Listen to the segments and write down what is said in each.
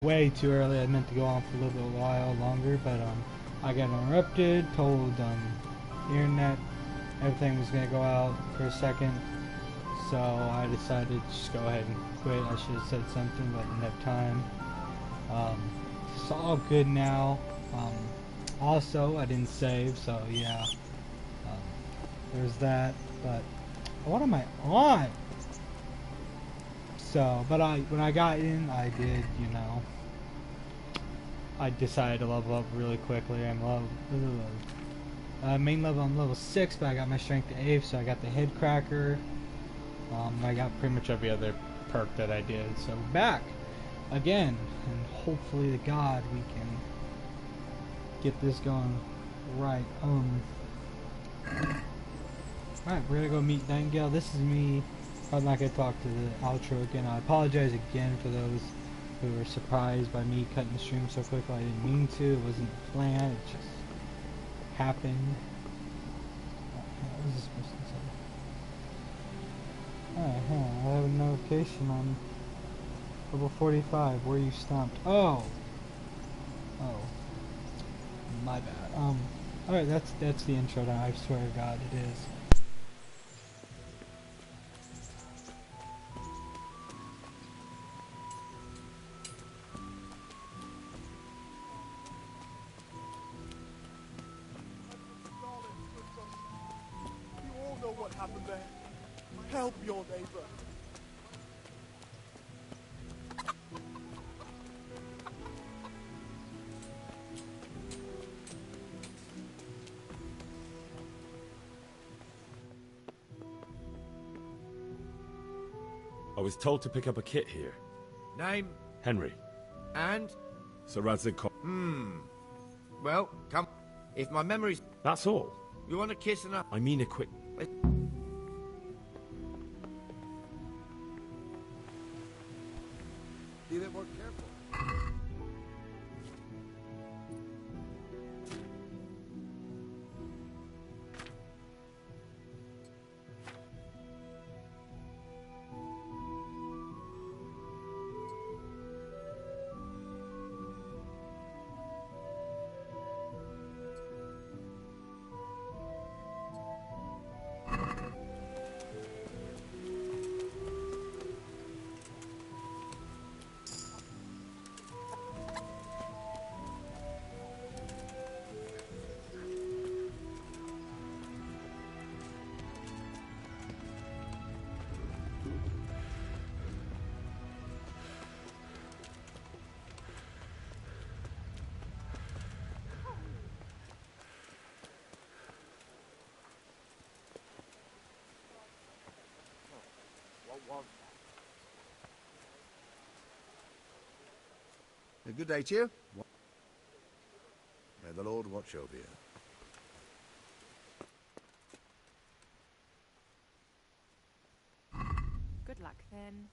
way too early. I meant to go on for a little bit while longer, but I got interrupted, told the internet everything was gonna go out for a second, so I decided to just go ahead and quit. I should have said something, but I didn't have time. It's all good now. Also, I didn't save, so yeah, there's that. But what am I on? So, but when I got in, I did, I decided to level up really quickly. I'm main level, I'm level 6, but I got my strength to 8, so I got the head cracker. I got pretty much every other perk that I did. So back again, and hopefully to God we can get this going right. Alright, we're gonna go meet Nightingale. This is me. I'm not gonna talk to the outro again. I apologize again for those who were surprised by me cutting the stream so quickly. I didn't mean to. It wasn't planned. It just happened. What was this supposed to say? I have a notification on level 45 where you stomped. Oh, my bad. Alright, that's the intro now. I swear to God, it is. Help your neighbor. I was told to pick up a kit here. Name? Henry. And? Sir Radzig. Well, come. If my memory's... That's all. You want a kiss and a... I mean a quick... Be a bit more careful. A good day to you. May the Lord watch over you. Good luck then.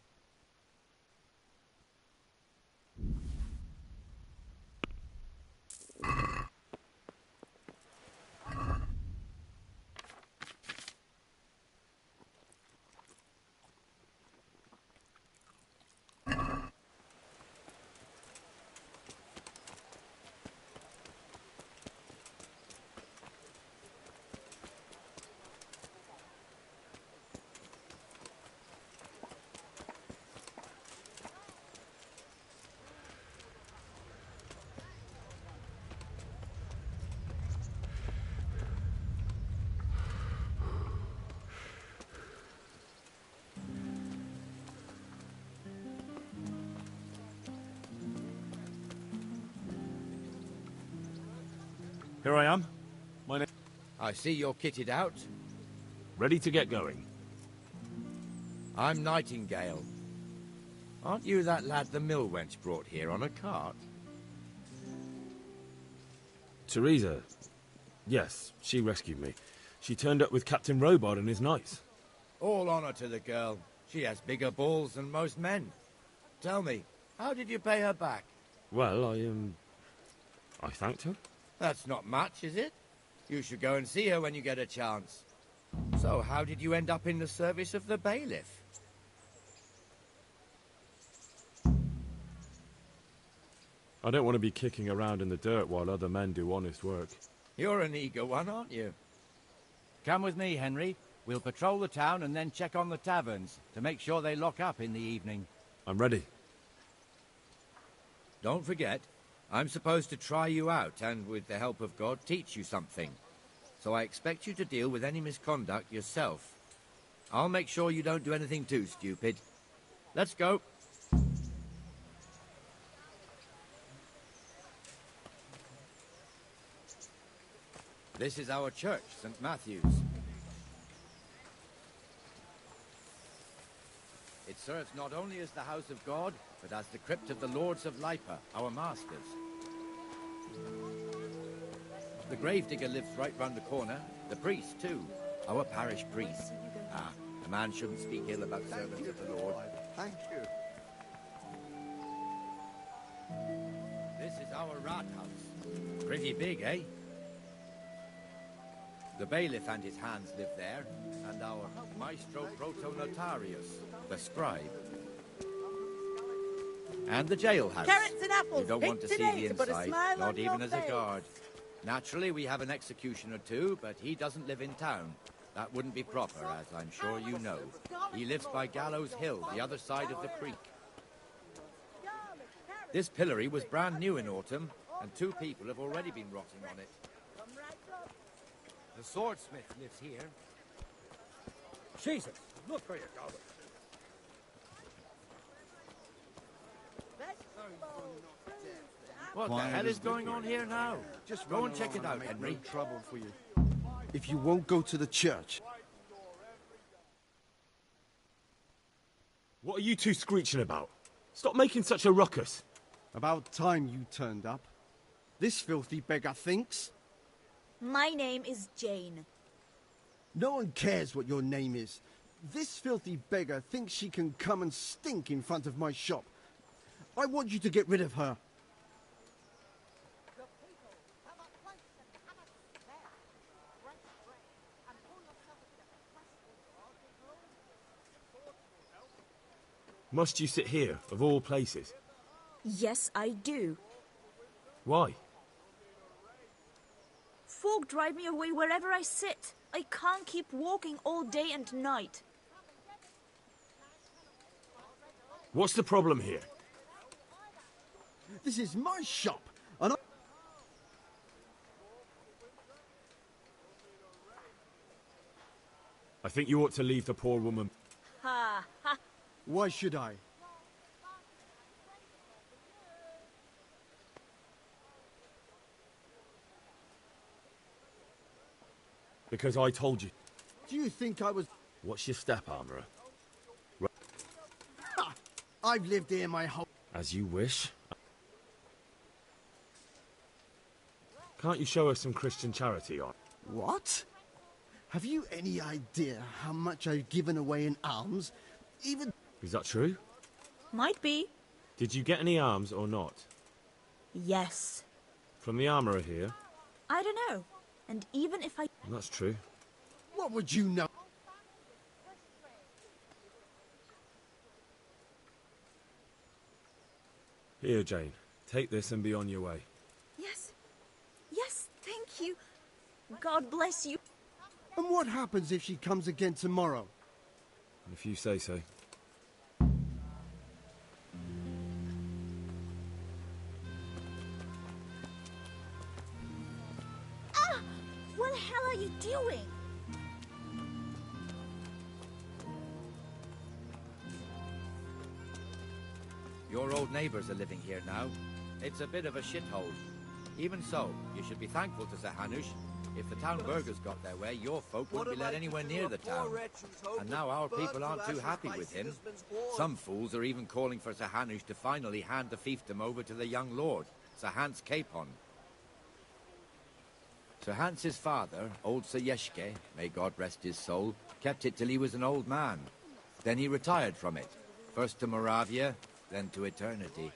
Here I am. My name... I see you're kitted out. Ready to get going. I'm Nightingale. Aren't you that lad the mill wench brought here on a cart? Teresa. Yes, she rescued me. She turned up with Captain Robard and his knights. All honor to the girl. She has bigger balls than most men. Tell me, how did you pay her back? Well, I thanked her. That's not much, is it? You should go and see her when you get a chance. So, how did you end up in the service of the bailiff? I don't want to be kicking around in the dirt while other men do honest work. You're an eager one, aren't you? Come with me, Henry. We'll patrol the town and then check on the taverns to make sure they lock up in the evening. I'm ready. Don't forget, I'm supposed to try you out and, with the help of God, teach you something. So I expect you to deal with any misconduct yourself. I'll make sure you don't do anything too stupid. Let's go. This is our church, St. Matthew's. It serves not only as the house of God, but as the crypt of the lords of Lipa, our masters. The gravedigger lives right round the corner. The priest, too. Our parish priest. Ah, a man shouldn't speak ill about servants of the Lord. Thank you. This is our rat house. Pretty big, eh? The bailiff and his hands live there, and our maestro protonotarius, the scribe. And the jailhouse. Carrots and apples. You don't want to big see the today to put a inside, smile not on even your as a face. guard. Naturally, we have an executioner too, but he doesn't live in town. That wouldn't be proper, as I'm sure you know. He lives by Gallows Hill, the other side of the creek. This pillory was brand new in autumn, and 2 people have already been rotting on it. The swordsmith lives here. Jesus, look where you're going. What the hell is going on here now? Just Go run and check along it out, make Henry. no trouble for you. If you won't go to the church. What are you two screeching about? Stop making such a ruckus. About time you turned up. This filthy beggar thinks. My name is Jane. No one cares what your name is. This filthy beggar thinks she can come and stink in front of my shop. I want you to get rid of her. Must you sit here, of all places? Yes, I do. Why? Folk drive me away wherever I sit. I can't keep walking all day and night. What's the problem here? This is my shop, and I think you ought to leave the poor woman. Ha ha. why should I? Because I told you. Do you think I was... What's your step, armourer? Ha! I've lived here my whole... As you wish. Can't you show us some Christian charity on? What? Have you any idea how much I've given away in alms? Even... Is that true? Might be. Did you get any alms or not? Yes. From the armourer here? I don't know. And even if I... That's true. What would you know? Here, Jane. Take this and be on your way. Yes. Yes, thank you. God bless you. And what happens if she comes again tomorrow? If you say so. Ah! What the hell are you doing? Your old neighbours are living here now. It's a bit of a shithole. Even so, you should be thankful to Sir Hanush. If the town burghers got their way, your folk wouldn't be let anywhere near the town. And now our people aren't too happy with him. Some fools are even calling for Sir Hanush to finally hand the fiefdom over to the young lord, Sir Hans Capon. Sir Hans's father, old Sir Yeshke, may God rest his soul, kept it till he was an old man. Then he retired from it, first to Moravia, then to eternity.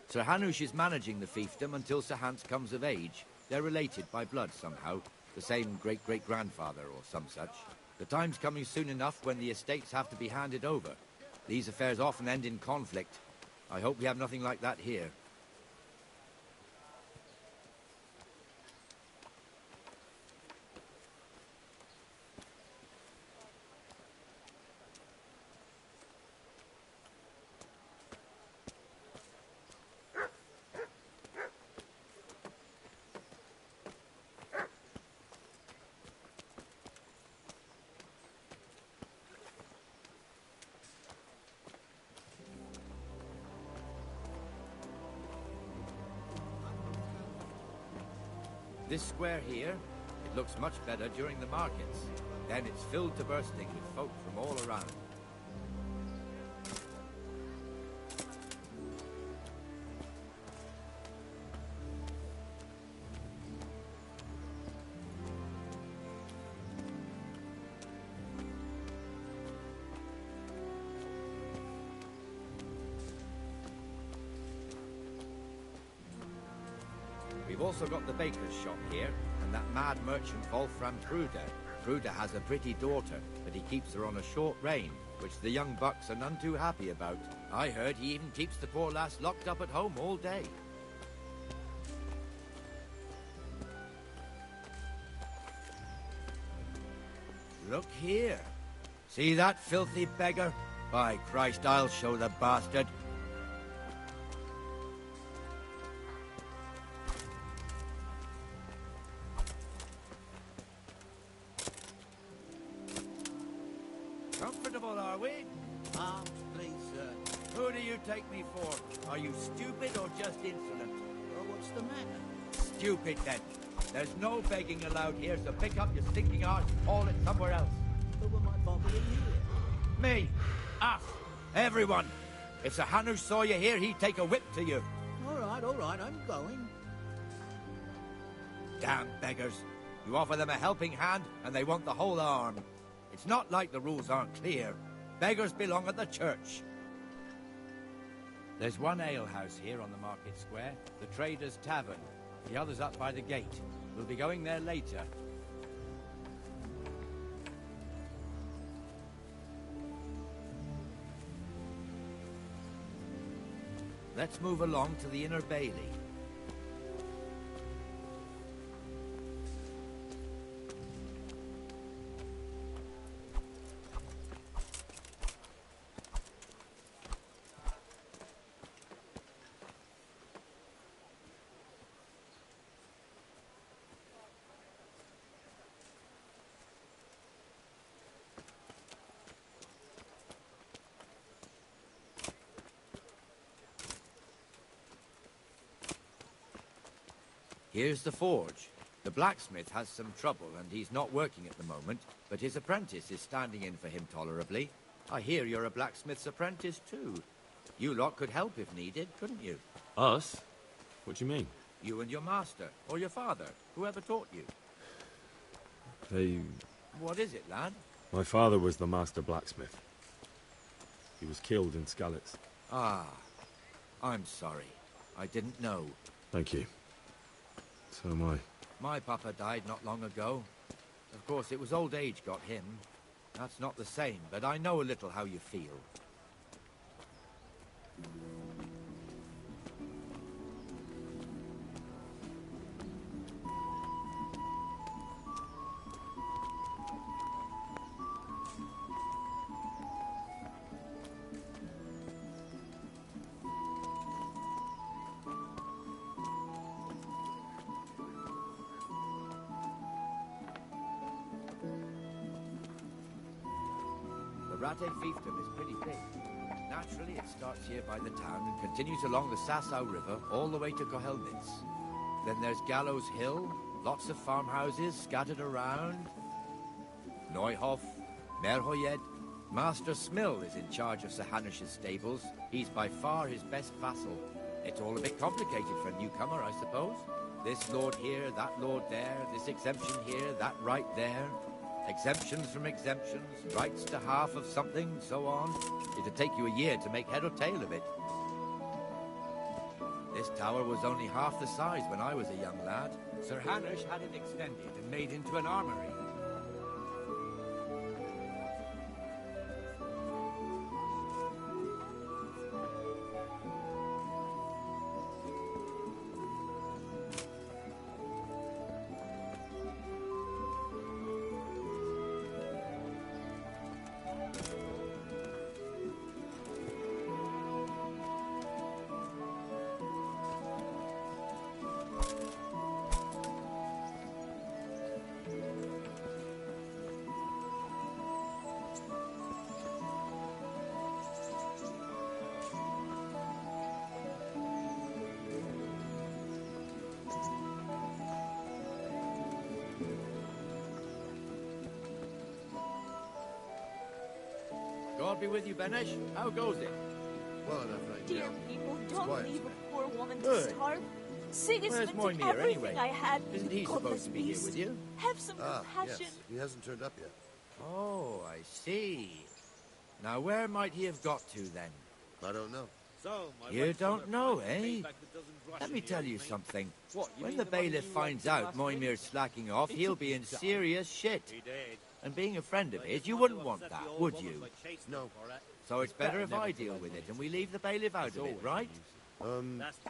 Sir Hanush is managing the fiefdom until Sir Hans comes of age. They're related by blood somehow, the same great-great-grandfather or some such. The time's coming soon enough when the estates have to be handed over. These affairs often end in conflict. I hope we have nothing like that here. This square here, it looks much better during the markets. Then it's filled to bursting with folk from all around. We've also got the baker's shop here, and that mad merchant Wolfram Truda. Truda has a pretty daughter, but he keeps her on a short rein, which the young bucks are none too happy about. I heard he even keeps the poor lass locked up at home all day. Look here. See that filthy beggar? By Christ, I'll show the bastard. Comfortable, are we? Please, sir. Who do you take me for? Are you stupid or just insolent? Well, what's the matter? Stupid, then. There's no begging allowed here, so pick up your stinking arse and haul it somewhere else. Who am I bothering you? Me. Us. Everyone. If Sir Hanush saw you here, he'd take a whip to you. All right, I'm going. Damn beggars. You offer them a helping hand, and they want the whole arm. It's not like the rules aren't clear. Beggars belong at the church. There's one alehouse here on the market square, the Trader's Tavern. The other's up by the gate. We'll be going there later. Let's move along to the Inner Bailey. Here's the forge. The blacksmith has some trouble and he's not working at the moment, but his apprentice is standing in for him tolerably. I hear you're a blacksmith's apprentice too. You lot could help if needed, couldn't you? Us? What do you mean? You and your master, or your father, whoever taught you. What is it, lad? My father was the master blacksmith. He was killed in Skalitz. Ah, I'm sorry. I didn't know. Thank you. So am I. My papa died not long ago. Of course, it was old age got him. That's not the same, but I know a little how you feel. Rate fiefdom is pretty big. Naturally, it starts here by the town and continues along the Sasau River all the way to Kohelnitz. Then there's Gallows Hill, lots of farmhouses scattered around. Neuhof, Merhoyed. Master Smill is in charge of Sir Hanush's stables. He's by far his best vassal. It's all a bit complicated for a newcomer, I suppose. This lord here, that lord there, this exemption here, that right there. Exemptions from exemptions, rights to half of something, so on. It'd take you a year to make head or tail of it. This tower was only half the size when I was a young lad. Sir Hanush had it extended and made into an armory. God be with you, Benesh. How goes it? Well enough right Dear now. people, It's don't quiet leave today. a poor woman to Good. starve. Sigismund took Moimir, everything anyway? I had. Isn't the he supposed godless to be here beast. with you? Have some Ah, compassion. yes. He hasn't turned up yet. Oh, I see. Now, where might he have got to, then? I don't know. You don't know, eh? Let me tell you something. When the bailiff finds out Moimir's slacking off, he'll be in serious shit. And being a friend of his, you wouldn't want that, would you? No. So it's better if I deal with it and we leave the bailiff out of it, right?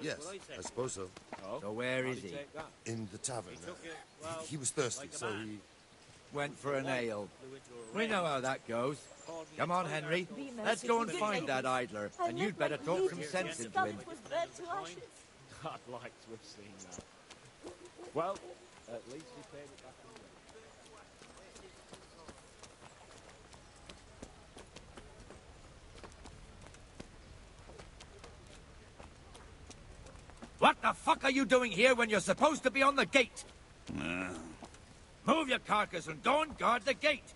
Yes, I suppose so. So where is he? In the tavern. He was thirsty, so he... Went for an ale. We know how that goes. Come on, Henry. Be Let's go and merciful. find that idler, I and you'd looked better like talk some legions sense and into him. scum was burnt to ashes. I'd like to have seen that. Well, at least he paid it back in the end. What the fuck are you doing here when you're supposed to be on the gate? Move your carcass and go and guard the gate.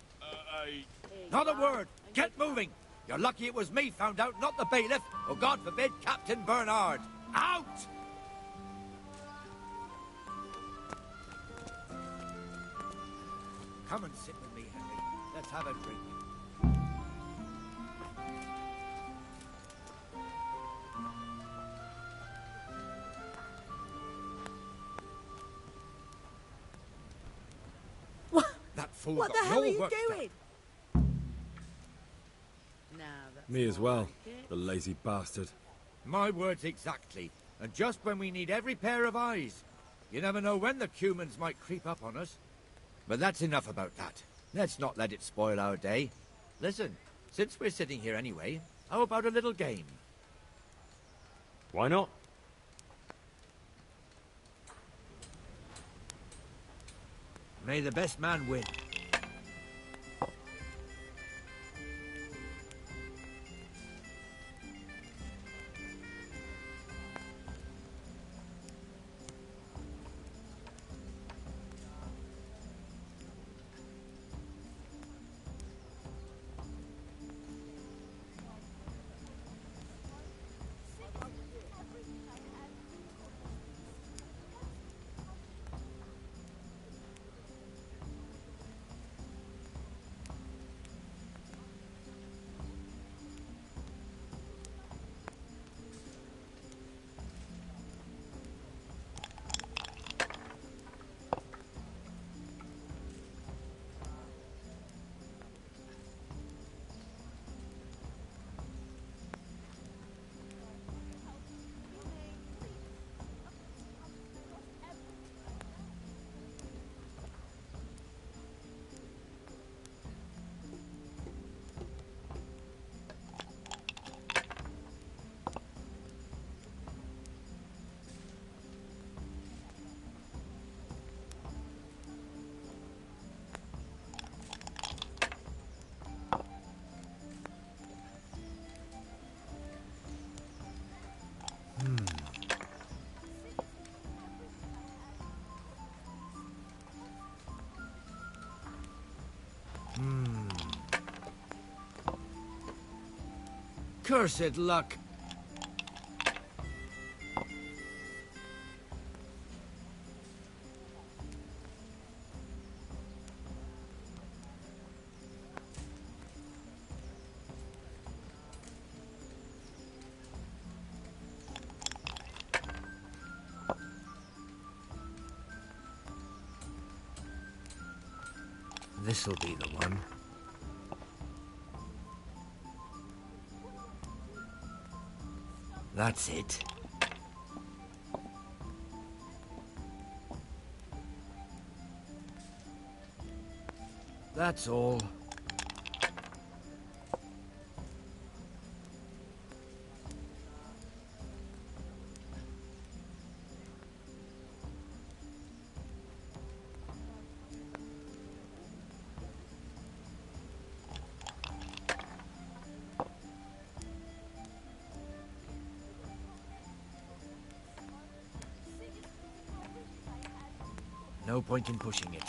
Not a word. Get moving. You're lucky it was me found out, not the bailiff, or God forbid, Captain Bernard. Out! Come and sit with me, Henry. Let's have a drink. That fool What got the hell no are you work done. doing? Me as well, the lazy bastard. My words exactly. And just when we need every pair of eyes. You never know when the Cumans might creep up on us. But that's enough about that. Let's not let it spoil our day. Listen, since we're sitting here anyway, how about a little game? Why not? May the best man win. Cursed luck. This'll be the one. That's it. That's all. No point in pushing it.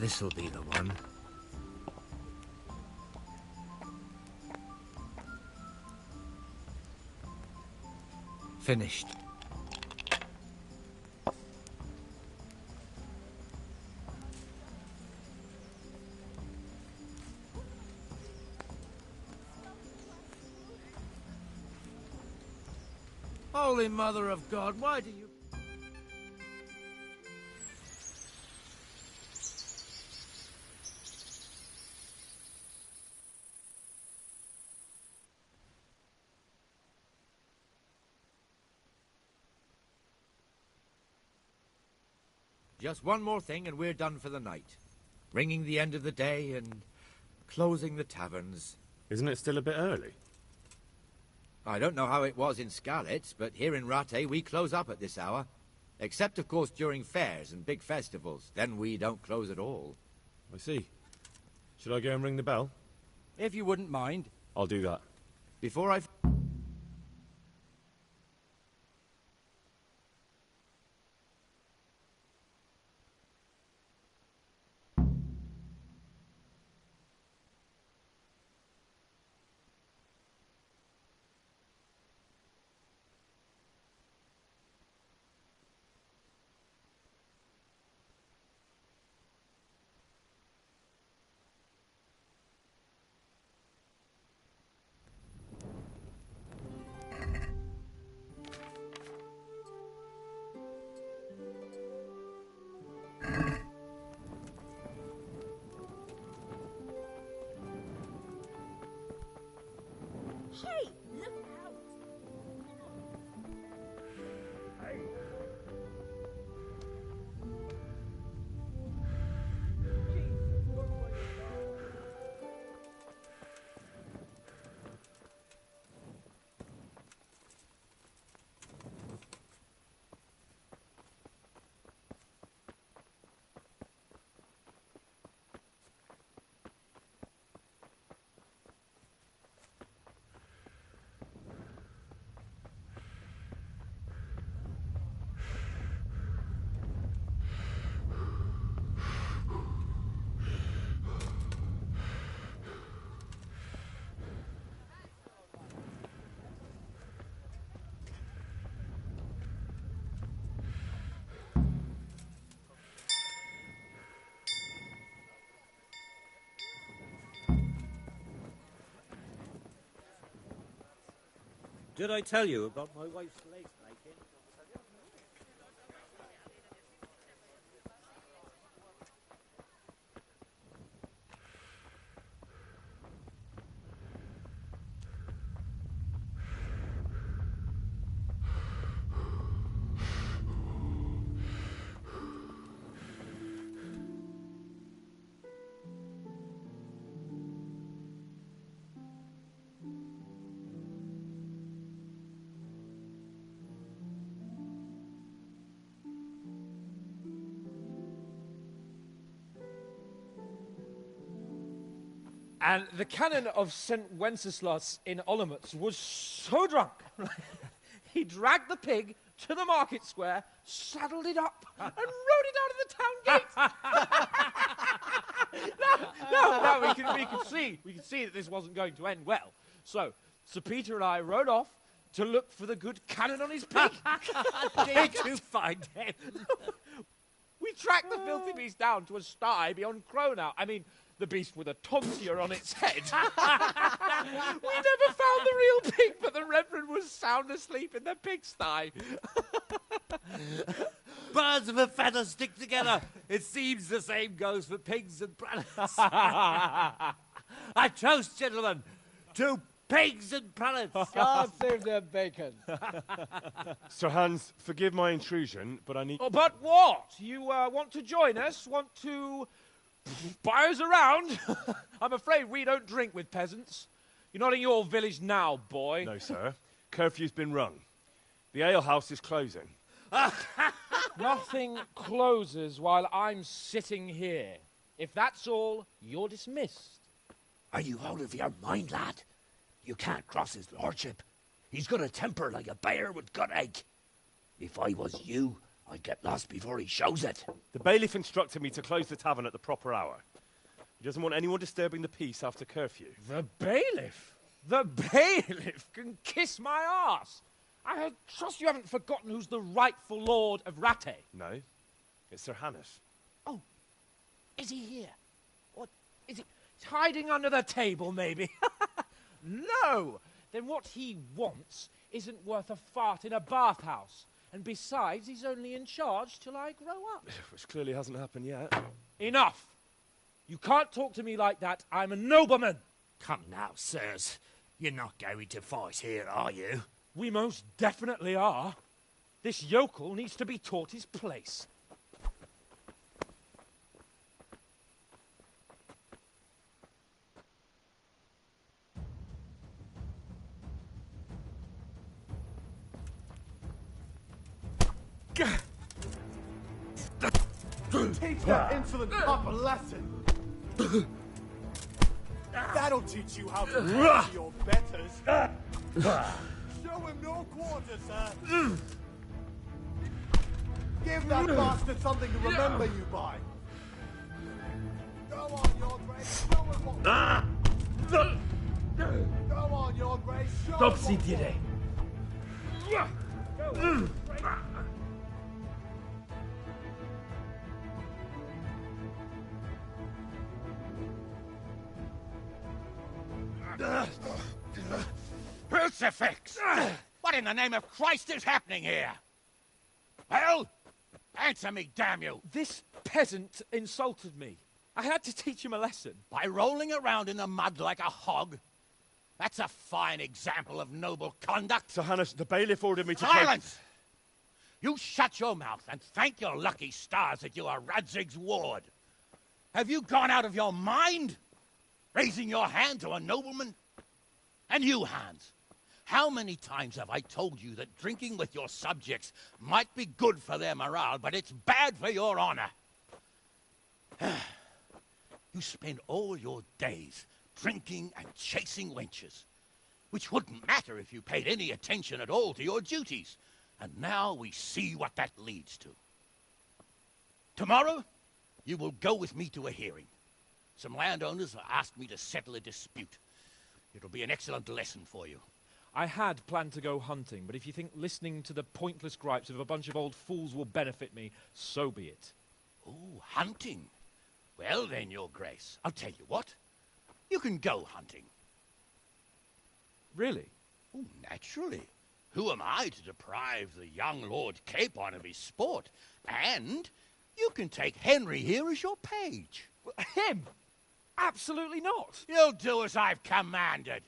This'll be the one. Finished. Holy Mother of God, why do you... Just one more thing and we're done for the night. Ringing the end of the day and closing the taverns. Isn't it still a bit early? I don't know how it was in Skalitz, but here in Rattay we close up at this hour. Except, of course, during fairs and big festivals. Then we don't close at all. I see. Should I go and ring the bell? If you wouldn't mind. I'll do that. Before I... Hey, look out! Did I tell you about my wife's lace making? And the canon of St. Wenceslas in Olomouc was so drunk, he dragged the pig to the market square, saddled it up, and rode it out of the town gate. No, we can see that this wasn't going to end well. So, Sir Peter and I rode off to look for the good canon on his pig. Did you find him? We tracked the filthy beast down to a sty beyond Cronau. I mean, the beast with a tonsure on its head. We never found the real pig, but the Reverend was sound asleep in the pigsty. Birds of a feather stick together. It seems the same goes for pigs and prelates. I toast, gentlemen, to pigs and prelates. God save their bacon. Sir Hans, forgive my intrusion, but I need... Oh, but what? You want to join us? Want to buy us around? I'm afraid we don't drink with peasants. You're not in your village now, boy. No, sir. Curfew's been rung. The alehouse is closing. Nothing closes while I'm sitting here. If that's all, you're dismissed. Are you out of your mind, lad? You can't cross his lordship. He's got a temper like a bear with gut ache. If I was you, I'd get lost before he shows it. The bailiff instructed me to close the tavern at the proper hour. He doesn't want anyone disturbing the peace after curfew. The bailiff? The bailiff can kiss my arse. I trust you haven't forgotten who's the rightful lord of Rattay. No, it's Sir Hannes. Oh, is he here? What, is he hiding under the table, maybe? No! Then what he wants isn't worth a fart in a bathhouse. And besides, he's only in charge till I grow up. Which clearly hasn't happened yet. Enough! You can't talk to me like that. I'm a nobleman. Come now, sirs. You're not going to fight here, are you? We most definitely are. This yokel needs to be taught his place. Teach that insolent pup a lesson. That'll teach you how to talk to your betters. Show him no quarter, sir. Give that bastard something to remember you by. Go on, your grace. Show him what. Go on, your grace. Show him Topsy what. diré. Crucifix! What in the name of Christ is happening here? Well, answer me, damn you! This peasant insulted me. I had to teach him a lesson. By rolling around in the mud like a hog? That's a fine example of noble conduct. Sir Hannes, the bailiff ordered me to... Silence! You shut your mouth and thank your lucky stars that you are Radzig's ward. Have you gone out of your mind? Raising your hand to a nobleman? And you, Hans, how many times have I told you that drinking with your subjects might be good for their morale, but it's bad for your honor? You spend all your days drinking and chasing wenches, which wouldn't matter if you paid any attention at all to your duties. And now we see what that leads to. Tomorrow, you will go with me to a hearing. Some landowners have asked me to settle a dispute. It'll be an excellent lesson for you. I had planned to go hunting, but if you think listening to the pointless gripes of a bunch of old fools will benefit me, so be it. Oh, hunting. Well then, your grace, I'll tell you what. You can go hunting. Really? Oh, naturally. Who am I to deprive the young Lord Capon of his sport? And you can take Henry here as your page. Him? Absolutely not. You'll do as I've commanded.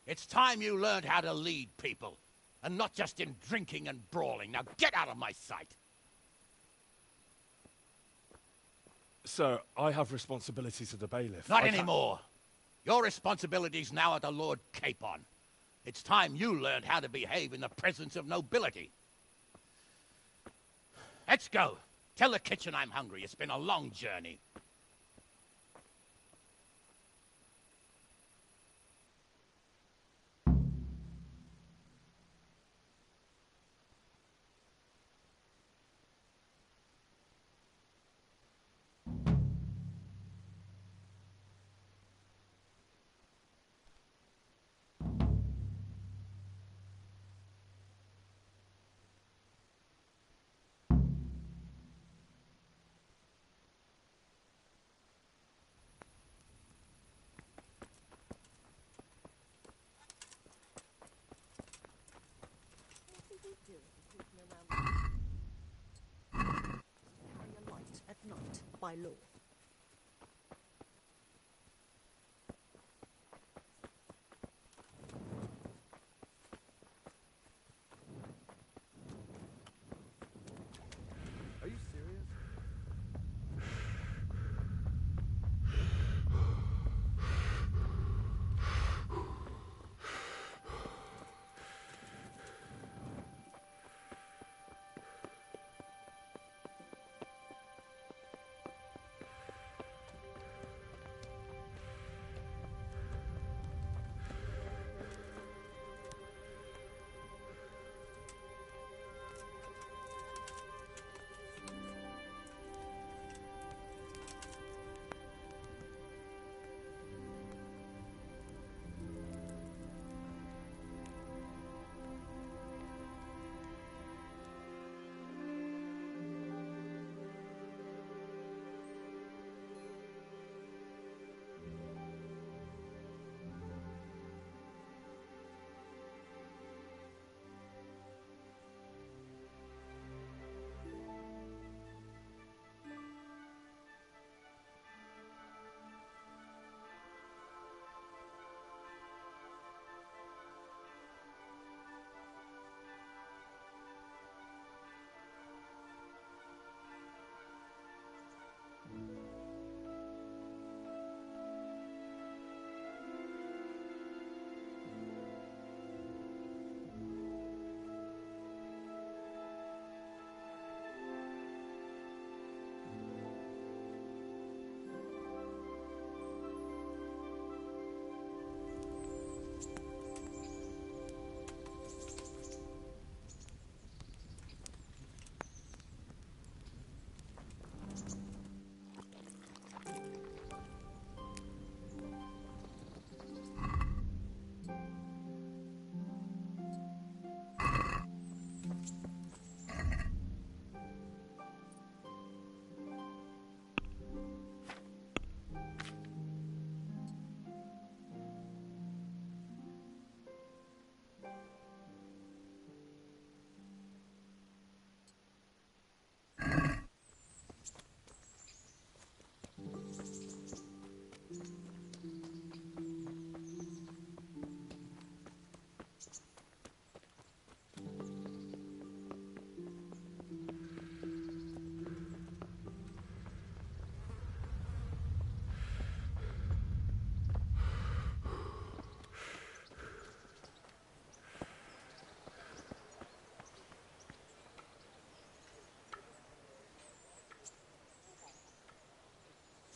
It's time you learned how to lead people, and not just in drinking and brawling. Now get out of my sight. Sir, I have responsibilities to the bailiff. Not anymore. Your responsibilities now are the Lord Capon. It's time you learned how to behave in the presence of nobility. Let's go. Tell the kitchen I'm hungry. It's been a long journey. At night, by law. Are you serious?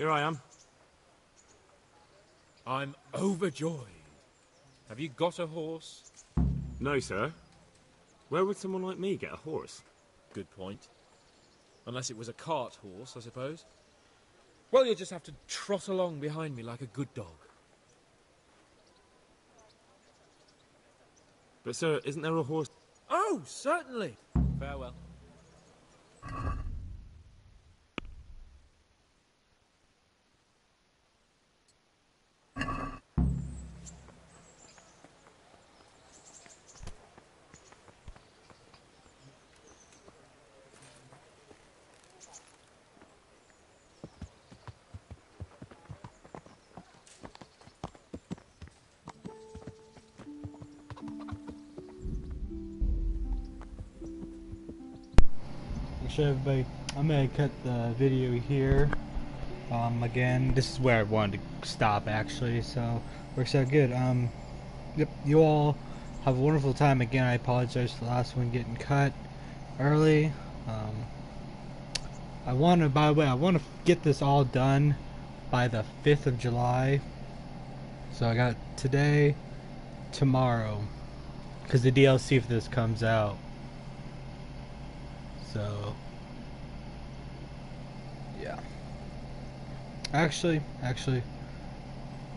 Here I am. I'm overjoyed. Have you got a horse? No, sir. Where would someone like me get a horse? Good point. Unless it was a cart horse, I suppose. Well, you'll just have to trot along behind me like a good dog. But, sir, isn't there a horse? Oh, certainly. Farewell. Actually, everybody, I'm gonna cut the video here. Again, this is where I wanted to stop actually, so works out good. Yep, you all have a wonderful time. Again, I apologize for the last one getting cut early. By the way, I want to get this all done by the 5th of July. So I got today, tomorrow, because the DLC for this comes out. So, yeah. Actually,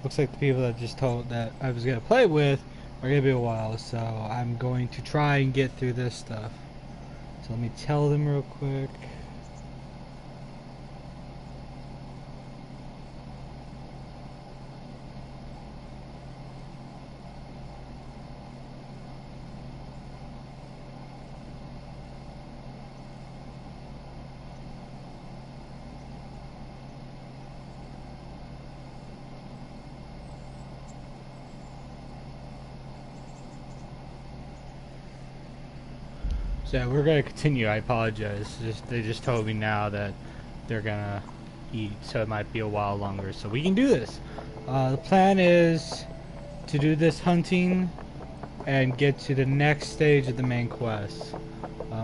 looks like the people that just told that I was gonna play with are gonna be a while. So I'm going to try and get through this stuff. So let me tell them real quick. So we're gonna continue. I apologize. They just told me now that they're gonna eat, so it might be a while longer. So we can do this. The plan is to do this hunting and get to the next stage of the main quest.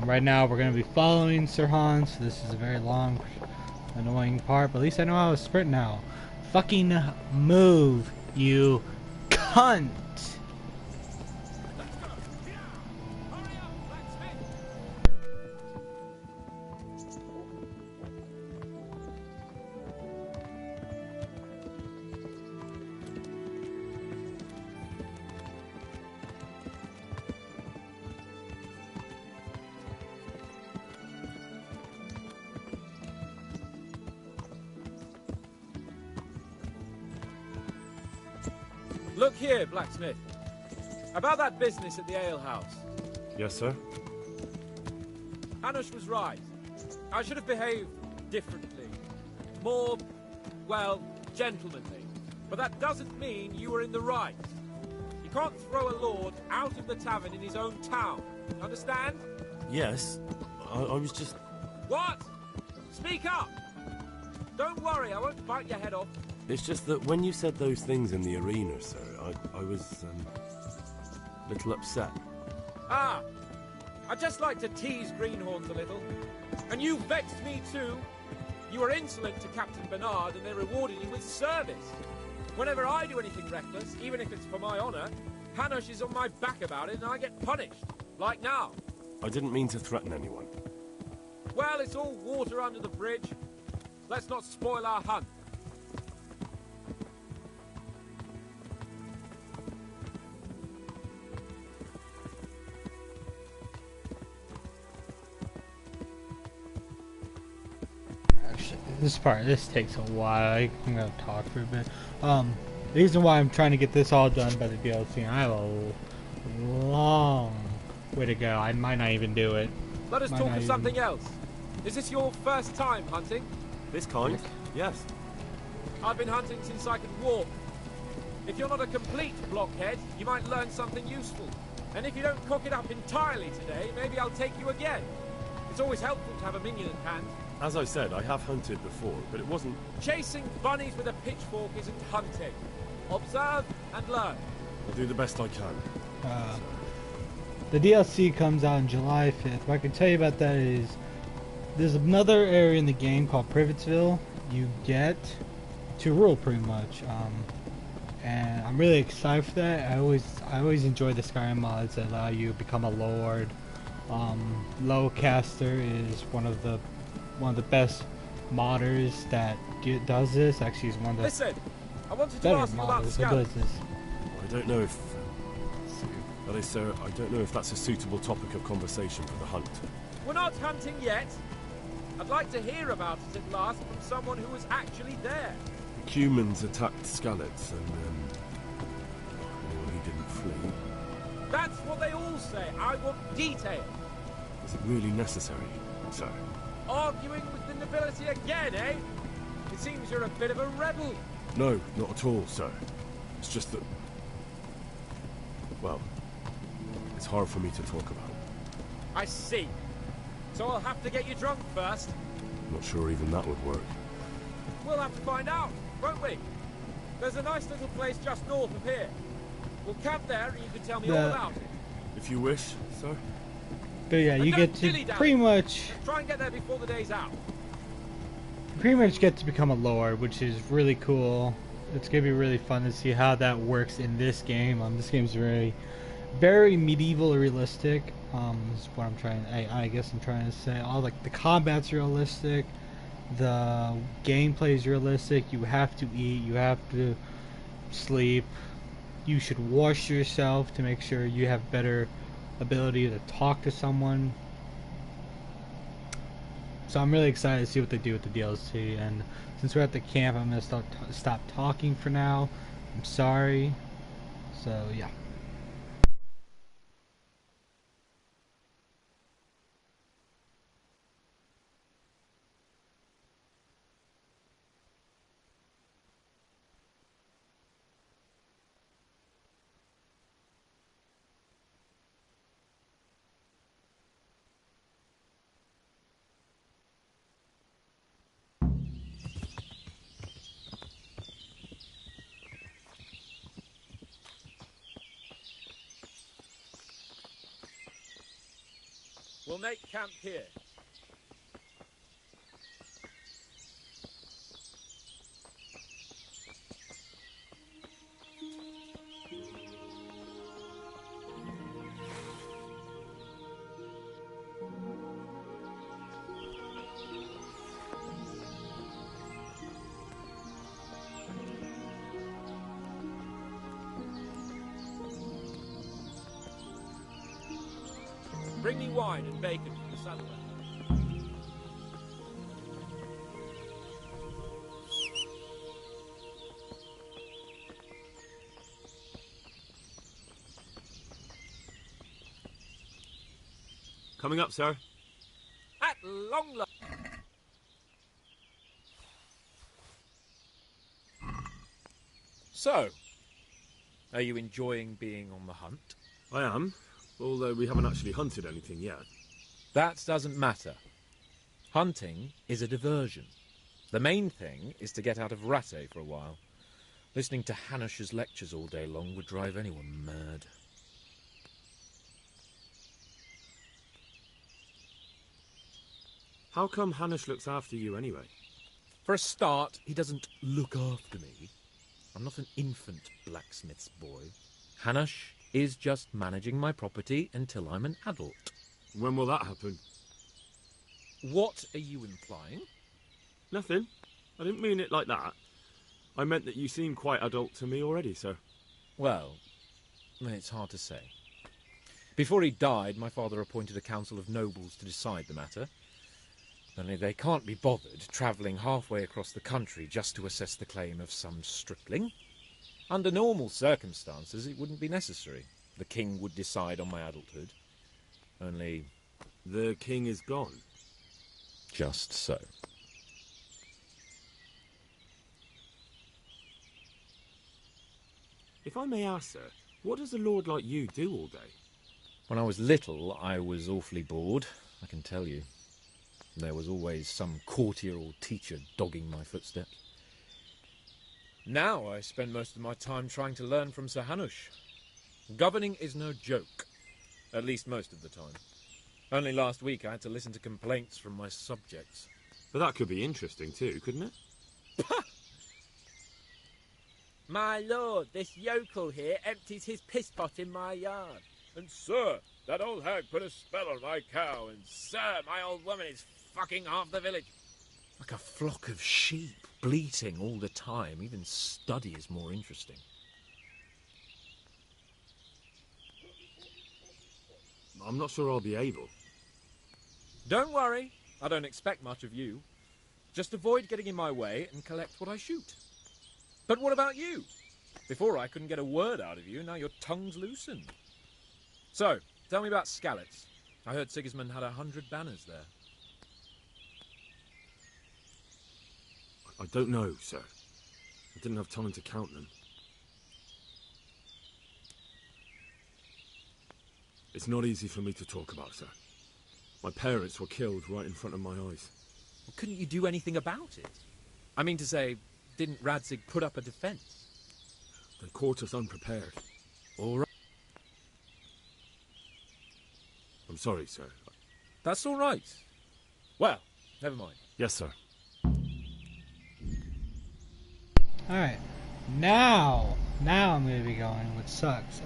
Right now we're gonna be following Sir Hans. So this is a very long, annoying part, but at least I know how to sprint now. Fucking move, you cunt! Look here, blacksmith. About that business at the alehouse. Yes, sir. Hanush was right. I should have behaved differently. More, well, gentlemanly. But that doesn't mean you were in the right. You can't throw a lord out of the tavern in his own town. Understand? Yes. I was just... What? Speak up! Don't worry, I won't bite your head off. It's just that when you said those things in the arena, sir, I was, a little upset. Ah! I just like to tease greenhorns a little. And you vexed me too. You were insolent to Captain Bernard and they rewarded you with service. Whenever I do anything reckless, even if it's for my honor, Hanush is on my back about it and I get punished. Like now. I didn't mean to threaten anyone. Well, it's all water under the bridge. Let's not spoil our hunt. This takes a while. I'm gonna talk for a bit. The reason why I'm trying to get this all done by the DLC, I have a long way to go. I might not even do it. Let us talk of something else. Is this your first time hunting? This kind? Yes. I've been hunting since I could walk. If you're not a complete blockhead, you might learn something useful. And if you don't cock it up entirely today, maybe I'll take you again. It's always helpful to have a minion at hand. As I said, I have hunted before, but it wasn't... Chasing bunnies with a pitchfork isn't hunting. Observe and learn. I'll do the best I can. The DLC comes out on July 5th. What I can tell you about that is there's another area in the game called Privatsville. You get to rule pretty much. And I'm really excited for that. I always enjoy the Skyrim mods that allow you to become a lord. Lowcaster is one of the best modders that does this. Actually, he's one of the Listen, I wanted to better ask you about the modders that does scouts. this. I don't know if... That is, sir, I don't know if that's a suitable topic of conversation for the hunt. We're not hunting yet. I'd like to hear about it at last from someone who was actually there. Humans attacked Skallets and, anyone who didn't flee. That's what they all say. I want detail. Is it really necessary, sir? Arguing with the nobility again, eh? It seems you're a bit of a rebel. No, not at all, sir. It's just that... Well, it's hard for me to talk about. I see. So I'll have to get you drunk first. I'm not sure even that would work. We'll have to find out, won't we? There's a nice little place just north of here. We'll camp there and you can tell me all about it. If you wish, sir. But yeah, you get to pretty much try and get there before the day's out. get to become a lord, which is really cool. It's gonna be really fun to see how that works in this game. This game's very medieval realistic. Is what I'm trying. I guess I'm trying to say. All like the combat's realistic, the gameplay is realistic. You have to eat. You have to sleep. You should wash yourself to make sure you have better ability to talk to someone. So I'm really excited to see what they do with the DLC. And since we're at the camp, I'm gonna stop talking for now. I'm sorry. So yeah. We'll make camp here. Bring me wine and bacon from the saddleway. Coming up, sir. At long last. So, are you enjoying being on the hunt? I am, although we haven't actually hunted anything yet. That doesn't matter. Hunting is a diversion. The main thing is to get out of Rattay for a while. Listening to Hanush's lectures all day long would drive anyone mad. How come Hanush looks after you anyway? For a start, he doesn't look after me. I'm not an infant blacksmith's boy. Hanush is just managing my property until I'm an adult. When will that happen? What are you implying? Nothing. I didn't mean it like that. I meant that you seem quite adult to me already, sir. Well, it's hard to say. Before he died, my father appointed a council of nobles to decide the matter. Only they can't be bothered travelling halfway across the country just to assess the claim of some stripling. Under normal circumstances, it wouldn't be necessary. The king would decide on my adulthood. Only... The king is gone. Just so. If I may ask, sir, what does a lord like you do all day? When I was little, I was awfully bored, I can tell you. There was always some courtier or teacher dogging my footsteps. Now I spend most of my time trying to learn from Sir Hanush. Governing is no joke, at least most of the time. Only last week I had to listen to complaints from my subjects. But that could be interesting too, couldn't it? My lord, this yokel here empties his piss pot in my yard. And sir, that old hag put a spell on my cow, and sir, my old woman is fucking half the village. Like a flock of sheep, bleating all the time. Even study is more interesting. I'm not sure I'll be able. Don't worry, I don't expect much of you. Just avoid getting in my way and collect what I shoot. But what about you? Before I couldn't get a word out of you, now your tongue's loosened. So, tell me about Skalitz. I heard Sigismund had 100 banners there. I don't know, sir. I didn't have time to count them. It's not easy for me to talk about, sir. My parents were killed right in front of my eyes. Well, couldn't you do anything about it? I mean to say, didn't Radzig put up a defense? They caught us unprepared. All right. I'm sorry, sir. That's all right. Well, never mind. Yes, sir. Alright. Now I'm going to be going, which sucks.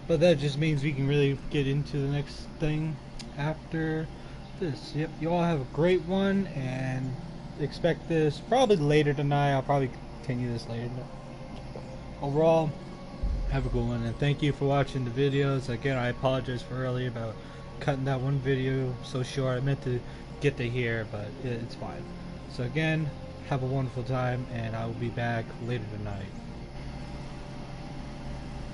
But that just means we can really get into the next thing after this. Yep, you all have a great one, and expect this probably later tonight. I'll probably continue this later. Overall, have a good one, and thank you for watching the videos. Again, I apologize for earlier about cutting that one video so short. I meant to get to here, but it's fine. So again, have a wonderful time, and I will be back later tonight.